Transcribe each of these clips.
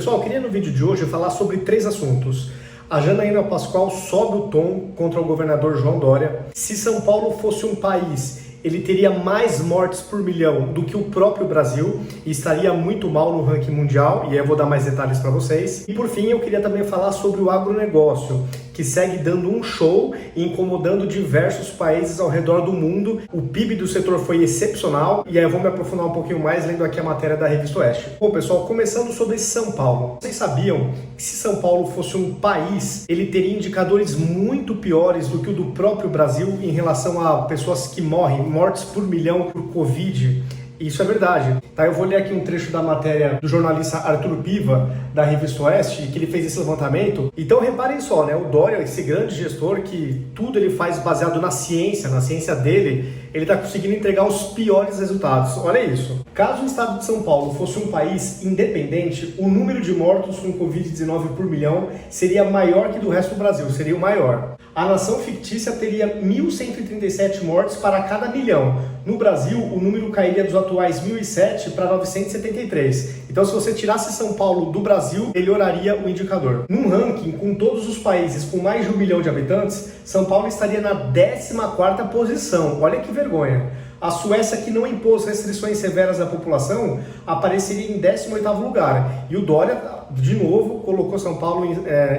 Pessoal, eu queria no vídeo de hoje falar sobre 3 assuntos. A Janaína Pascoal sobe o tom contra o governador João Dória. Se São Paulo fosse um país, ele teria mais mortes por milhão do que o próprio Brasil e estaria muito mal no ranking mundial, e aí eu vou dar mais detalhes para vocês. E por fim, eu queria também falar sobre o agronegócio, que segue dando um show e incomodando diversos países ao redor do mundo. O PIB do setor foi excepcional, e aí eu vou me aprofundar um pouquinho mais lendo aqui a matéria da Revista Oeste. Bom, pessoal, começando sobre São Paulo. Vocês sabiam que se São Paulo fosse um país, ele teria indicadores muito piores do que o do próprio Brasil em relação a pessoas que mortes por milhão por Covid? Isso é verdade. Tá, eu vou ler aqui um trecho da matéria do jornalista Arthur Piva, da Revista Oeste, que ele fez esse levantamento. Então reparem só, né? O Dória, esse grande gestor que tudo ele faz baseado na ciência dele, ele está conseguindo entregar os piores resultados. Olha isso. Caso o estado de São Paulo fosse um país independente, o número de mortos com Covid-19 por milhão seria maior que do resto do Brasil, seria o maior. A nação fictícia teria 1.137 mortes para cada milhão. No Brasil, o número cairia dos atuais 1.007 para 973. Então, se você tirasse São Paulo do Brasil, melhoraria o indicador. Num ranking com todos os países com mais de 1 milhão de habitantes, São Paulo estaria na 14ª posição. Olha que vergonha. A Suécia, que não impôs restrições severas à população, apareceria em 18º lugar. E o Dória, de novo, colocou São Paulo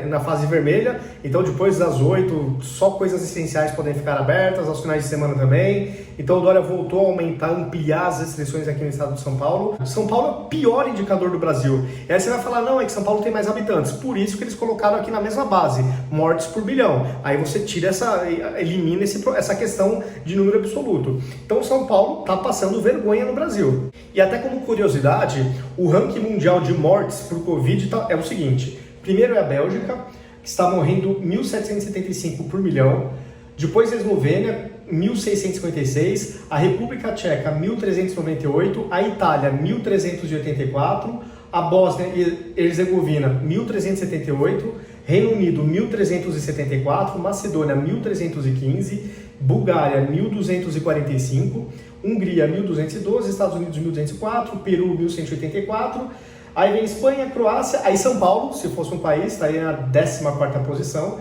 na fase vermelha. Então, depois das 8, só coisas essenciais podem ficar abertas, aos finais de semana também. Então, o Dória voltou a aumentar, ampliar as restrições aqui no estado de São Paulo. São Paulo é o pior indicador do Brasil. E aí você vai falar, não, é que São Paulo tem mais habitantes. Por isso que eles colocaram aqui na mesma base, mortes por bilhão. Aí você elimina essa questão de número absoluto. Então, São Paulo está passando vergonha no Brasil. E até como curiosidade, o ranking mundial de mortes por Covid é o seguinte. Primeiro é a Bélgica, que está morrendo 1.775 por milhão. Depois a Eslovênia, 1.656. A República Tcheca, 1.398. A Itália, 1.384. A Bósnia e Herzegovina, 1.378. Reino Unido, 1.374. Macedônia, 1.315. Bulgária, 1.245, Hungria, 1.212, Estados Unidos, 1.204, Peru, 1.184, aí vem Espanha, Croácia, aí São Paulo, se fosse um país, estaria na 14ª posição,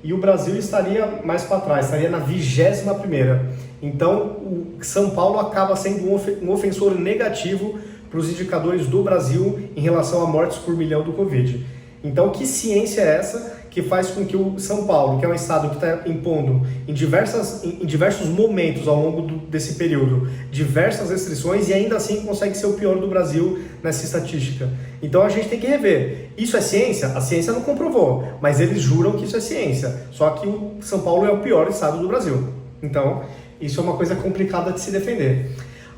e o Brasil estaria mais para trás, estaria na 21ª. Então, o São Paulo acaba sendo um ofensor negativo para os indicadores do Brasil em relação a mortes por milhão do Covid. Então, que ciência é essa que faz com que o São Paulo, que é um estado que está impondo em diversos momentos ao longo desse período, diversas restrições, e ainda assim consegue ser o pior do Brasil nessa estatística? Então a gente tem que rever. Isso é ciência? A ciência não comprovou, mas eles juram que isso é ciência. Só que o São Paulo é o pior estado do Brasil. Então, isso é uma coisa complicada de se defender.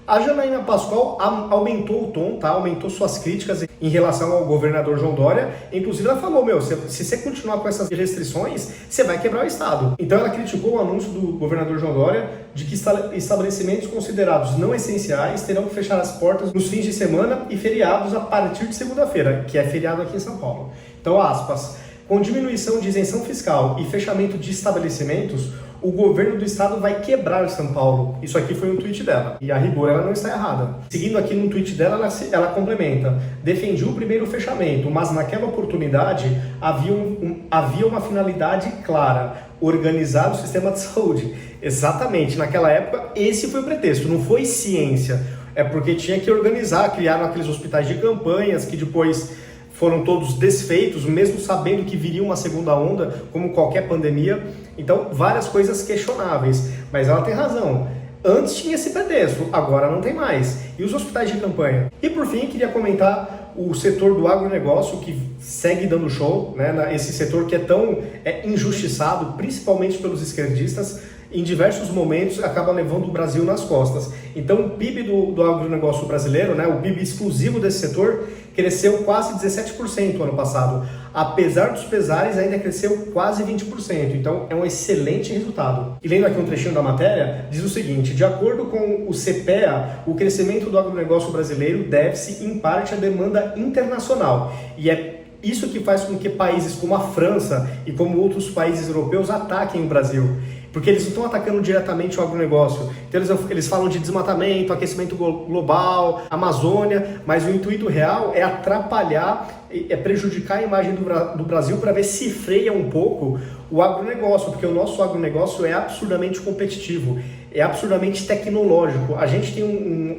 A Janaína Pascoal aumentou o tom, tá? Aumentou suas críticas em relação ao governador João Dória. Inclusive ela falou, se você continuar com essas restrições, você vai quebrar o estado. Então ela criticou o anúncio do governador João Dória de que estabelecimentos considerados não essenciais terão que fechar as portas nos fins de semana e feriados a partir de segunda-feira, que é feriado aqui em São Paulo. Então, aspas, com diminuição de isenção fiscal e fechamento de estabelecimentos, o governo do estado vai quebrar o São Paulo. Isso aqui foi um tweet dela. E a rigor ela não está errada. Seguindo aqui no tweet dela, ela complementa. Defendi o primeiro fechamento, mas naquela oportunidade havia uma finalidade clara: organizar o sistema de saúde. Exatamente, naquela época esse foi o pretexto, não foi ciência. É porque tinha que organizar, criaram aqueles hospitais de campanhas que depois foram todos desfeitos, mesmo sabendo que viria uma segunda onda, como qualquer pandemia. Então, várias coisas questionáveis. Mas ela tem razão. Antes tinha esse pretexto, agora não tem mais. E os hospitais de campanha? E por fim, queria comentar o setor do agronegócio, que segue dando show, né? Esse setor que é tão injustiçado, principalmente pelos esquerdistas, em diversos momentos acaba levando o Brasil nas costas. Então o PIB do agronegócio brasileiro, né, o PIB exclusivo desse setor, cresceu quase 17% ano passado. Apesar dos pesares, ainda cresceu quase 20%. Então é um excelente resultado. E lendo aqui um trechinho da matéria, diz o seguinte: de acordo com o CPEA, o crescimento do agronegócio brasileiro deve-se em parte à demanda internacional. E é isso que faz com que países como a França e como outros países europeus ataquem o Brasil. porque eles não estão atacando diretamente o agronegócio. Então eles falam de desmatamento, aquecimento global, Amazônia, mas o intuito real é atrapalhar, é prejudicar a imagem do Brasil para ver se freia um pouco o agronegócio, porque o nosso agronegócio é absurdamente competitivo, é absurdamente tecnológico. A gente tem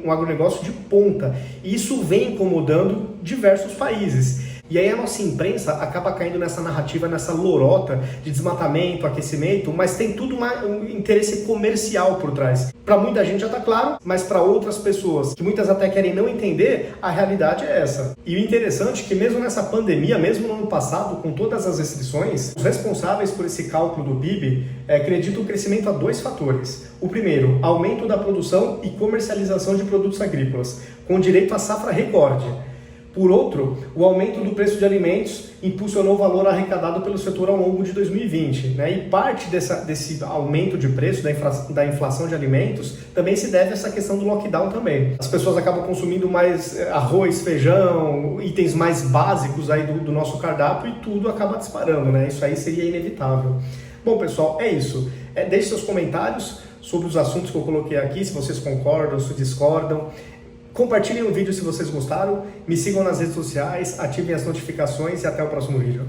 um agronegócio de ponta e isso vem incomodando diversos países. E aí a nossa imprensa acaba caindo nessa narrativa, nessa lorota de desmatamento, aquecimento, mas tem tudo um interesse comercial por trás. Para muita gente já está claro, mas para outras pessoas, que muitas até querem não entender, a realidade é essa. E o interessante é que mesmo nessa pandemia, mesmo no ano passado, com todas as restrições, os responsáveis por esse cálculo do PIB acreditam o crescimento a 2 fatores. O primeiro, aumento da produção e comercialização de produtos agrícolas, com direito à safra recorde. Por outro, o aumento do preço de alimentos impulsionou o valor arrecadado pelo setor ao longo de 2020. E parte desse aumento de preço, da inflação de alimentos, também se deve a essa questão do lockdown também. As pessoas acabam consumindo mais arroz, feijão, itens mais básicos aí do nosso cardápio e tudo acaba disparando, Isso aí seria inevitável. Bom, pessoal, é isso. Deixe seus comentários sobre os assuntos que eu coloquei aqui, se vocês concordam, se discordam. Compartilhem o vídeo se vocês gostaram, me sigam nas redes sociais, ativem as notificações e até o próximo vídeo.